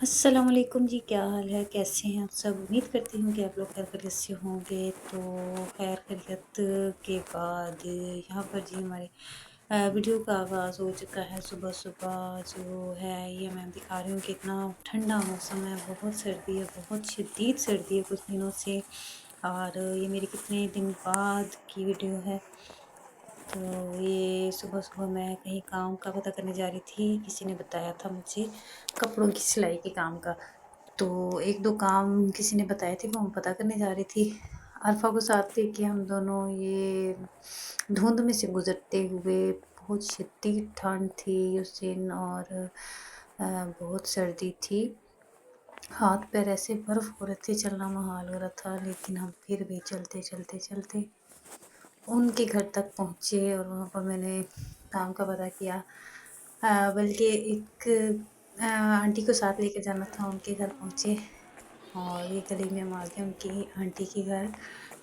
अस्सलाम वालेकुम जी, क्या हाल है? कैसे हैं आप सब? उम्मीद करती हूँ कि आप लोग खैर खैरियत से होंगे। तो खैर खैरियत के बाद यहाँ पर जी हमारे वीडियो का आगाज़ हो चुका है। सुबह-सुबह जो है ये मैं दिखा रही हूँ कि इतना ठंडा मौसम है, बहुत सर्दी है, बहुत शदीद सर्दी है कुछ दिनों से। और ये मेरी कितने दिन बाद की वीडियो है। तो ये सुबह-सुबह मैं कहीं काम का पता करने जा रही थी, किसी ने बताया था मुझे कपड़ों की सिलाई के काम का। तो 1-2 काम किसी ने बताए थे, वो मैं पता करने जा रही थी। अरफ़ा को साथ लेके हम दोनों ये धुंध में से गुज़रते हुए, बहुत शदीद ठंड थी उस दिन और बहुत सर्दी थी। हाथ-पैर ऐसे बर्फ़ हो रहे थे, चलना मुहाल हो रहा था, लेकिन हम फिर भी चलते उनके घर तक पहुँचे और वहाँ पर मैंने काम का पता किया। बल्कि एक आंटी को साथ लेके जाना था, उनके घर पहुँचे और ये गली में हम आ गए उनकी आंटी के घर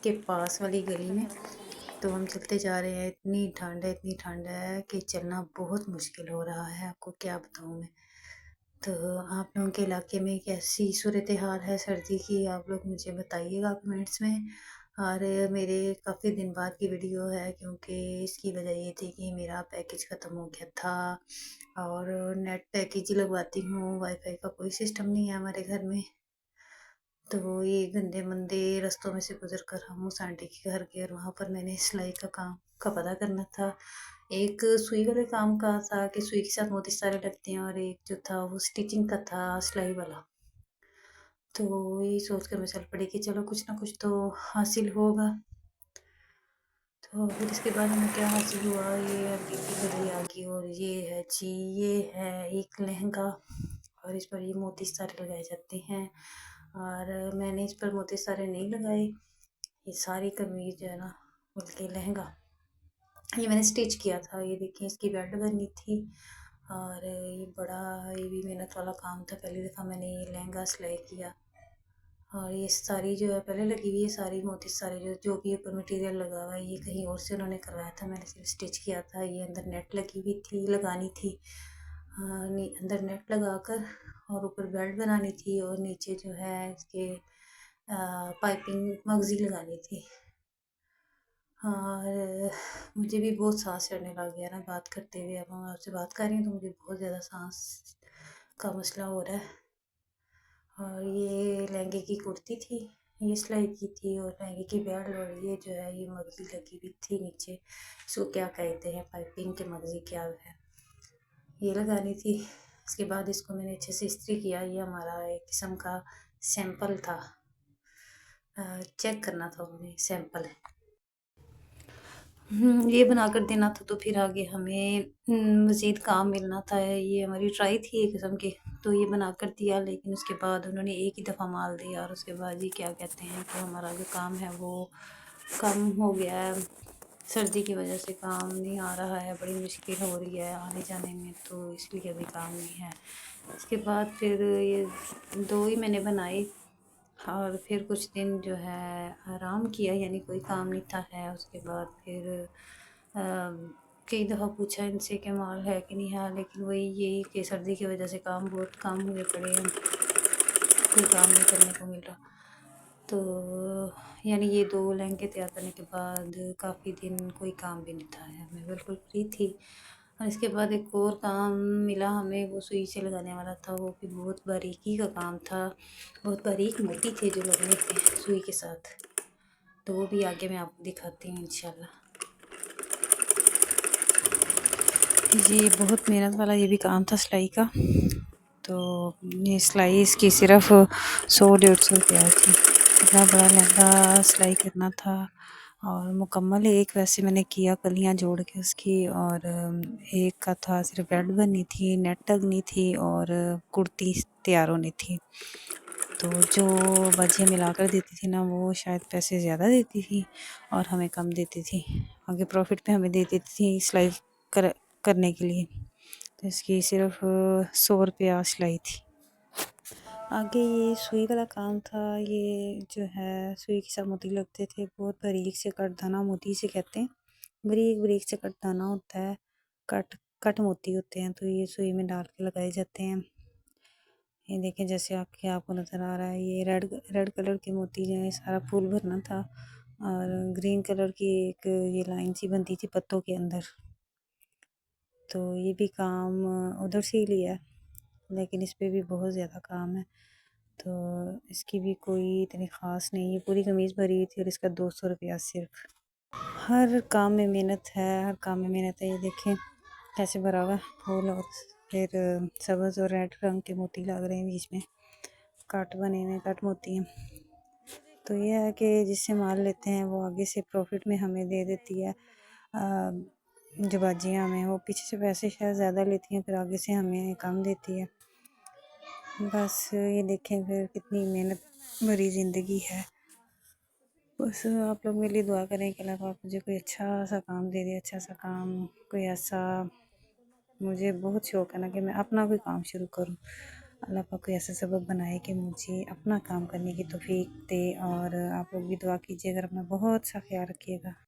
के पास वाली गली में। तो हम चलते जा रहे हैं, इतनी ठंड है कि चलना बहुत मुश्किल हो रहा है, आपको क्या बताऊँ मैं। तो आप लोगों के इलाके में कैसी सूरत-ए-हाल है सर्दी की? आप लोग मुझे बताइएगा कमेंट्स में। और मेरे काफ़ी दिन बाद की वीडियो है क्योंकि इसकी वजह ये थी कि मेरा पैकेज ख़त्म हो गया था और नेट पैकेज ही लगवाती हूँ, वाईफ़ाई का कोई सिस्टम नहीं है हमारे घर में। तो ये गंदे-मंदे रास्तों में से गुज़र कर हम उस आंटी के घर गए और वहाँ पर मैंने सिलाई का काम का पता करना था। एक सुई वाले काम का था कि सुई के साथ मोती सारे लगते हैं और एक जो था वो स्टिचिंग का था सिलाई वाला। तो यही सोच कर मैं चल पड़ी कि चलो कुछ ना कुछ तो हासिल होगा। तो फिर इसके बाद हमें क्या हासिल हुआ, ये आगे की गली आ गई और ये है जी, ये है एक लहंगा और इस पर ये मोती सारे लगाए जाते हैं और मैंने इस पर मोती सारे नहीं लगाए। ये सारी कमीज जो है ना, बल्कि लहंगा ये मैंने स्टिच किया था। ये देखिए इसकी बेल्ट बनी थी और ये भी मेहनत वाला काम था। पहली दफ़ा मैंने ये लहंगा सिलाई किया और ये सारी जो है पहले लगी हुई है, सारी मोती सारे जो जो भी ऊपर मटीरियल लगा हुआ है ये कहीं और से उन्होंने करवाया था, मैंने सिर्फ स्टिच किया था। ये अंदर नेट लगी हुई थी, लगानी थी। अंदर नेट लगाकर और ऊपर बेल्ट बनानी थी और नीचे जो है इसके पाइपिंग मगज़ी लगानी थी। और मुझे भी बहुत साँस चढ़ने लग गया ना बात करते हुए। अब मैं आपसे बात कर रही हूँ तो मुझे बहुत ज़्यादा साँस का मसला हो रहा है। और ये लहंगे की कुर्ती थी, ये सिलाई की थी और लहंगे की बेल्ट और ये जो है ये मगज़ी लगी हुई थी नीचे। इसको क्या कहते हैं, पाइपिंग के मगज़ी क्या है, ये लगानी थी। इसके बाद इसको मैंने अच्छे से इस्त्री किया। ये हमारा एक किस्म का सैंपल था, चेक करना था उन्हें सैंपल। ये बनाकर देना था तो फिर आगे हमें मज़ीद काम मिलना था। ये हमारी ट्राई थी एक किस्म की, तो ये बनाकर दिया लेकिन उसके बाद उन्होंने एक ही दफ़ा माल दिया और उसके बाद ये क्या कहते हैं कि हमारा जो काम है वो कम हो गया है। सर्दी की वजह से काम नहीं आ रहा है, बड़ी मुश्किल हो रही है आने-जाने में, तो इसलिए अभी काम नहीं है। इसके बाद फिर ये 2 ही मैंने बनाए और फिर कुछ दिन जो है आराम किया, यानी कोई काम नहीं था है। उसके बाद फिर कई दफ़ा पूछा इनसे कि माल है कि नहीं है, लेकिन वही यही कि सर्दी की वजह से काम बहुत कम हुए पड़े हैं, कोई काम नहीं करने को मिल रहा। तो यानी ये 2 लहंगे तैयार करने के बाद काफ़ी दिन कोई काम भी नहीं था है, मैं बिल्कुल फ्री थी। और इसके बाद एक और काम मिला हमें, वो सुई से लगाने वाला था, वो भी बहुत बारीकी का काम था, बहुत बारीक मोती थे जो लगने थे सुई के साथ। तो वो भी आगे मैं आपको दिखाती हूँ इंशाल्लाह। ये बहुत मेहनत वाला ये भी काम था सिलाई का। तो ये सिलाई इसकी सिर्फ़ 100-150 रुपया थी। इतना बड़ा लहंगा सिलाई करना था और मुकम्मल एक वैसे मैंने किया कलियाँ जोड़ के उसकी, और एक का था सिर्फ़ बेल्ट बननी थी, नेट लगनी थी और कुर्ती तैयार होनी थी। तो जो बाजियाँ मिलाकर देती थी ना, वो शायद पैसे ज़्यादा देती थी और हमें कम देती थी। आगे प्रॉफ़िट पे हमें दे देती थी सिलाई कर करने के लिए। तो इसकी सिर्फ़ 100 रुपया सिलाई थी। आगे ये सुई वाला काम था। ये जो है सुई के साथ मोती लगते थे, बहुत बारीक से कटदाना मोती से कहते हैं। बारीक-बारीक से कटदाना होता है, कट कट मोती होते हैं, तो ये सुई में डाल के लगाए जाते हैं। ये देखें जैसे आपको नज़र आ रहा है, ये रेड रेड कलर के मोती जो है सारा फूल भरना था और ग्रीन कलर की एक ये लाइन सी बनती थी पत्तों के अंदर। तो ये भी काम उधर से ही लिया है, लेकिन इस पे भी बहुत ज़्यादा काम है। तो इसकी भी कोई इतनी ख़ास नहीं है। पूरी कमीज़ भरी हुई थी और इसका 200 रुपया सिर्फ। हर काम में मेहनत है, हर काम में मेहनत है। ये देखें कैसे भरा हुआ है फूल और फिर सब्ज़ और रेड रंग के मोती लग रहे हैं बीच में, कट बने हुए कट मोती हैं। तो ये है कि जिससे माल लेते हैं वो आगे से प्रॉफिट में हमें दे देती है। जो बाजियाँ हमें वो पीछे से पैसे शायद ज़्यादा लेती हैं, फिर आगे से हमें कम देती है। बस ये देखें फिर कितनी मेहनत भरी ज़िंदगी है। बस आप लोग मेरे लिए दुआ करें कि अल्लाह पाक मुझे कोई अच्छा सा काम दे दे, अच्छा सा काम, कोई ऐसा। मुझे बहुत शौक़ है ना कि मैं अपना कोई काम शुरू करूँ। अल्लाह पाक कोई ऐसा सबब बनाए कि मुझे अपना काम करने की तौफ़ीक दे। और आप लोग भी दुआ कीजिएगा, अपना बहुत सा ख्याल रखिएगा।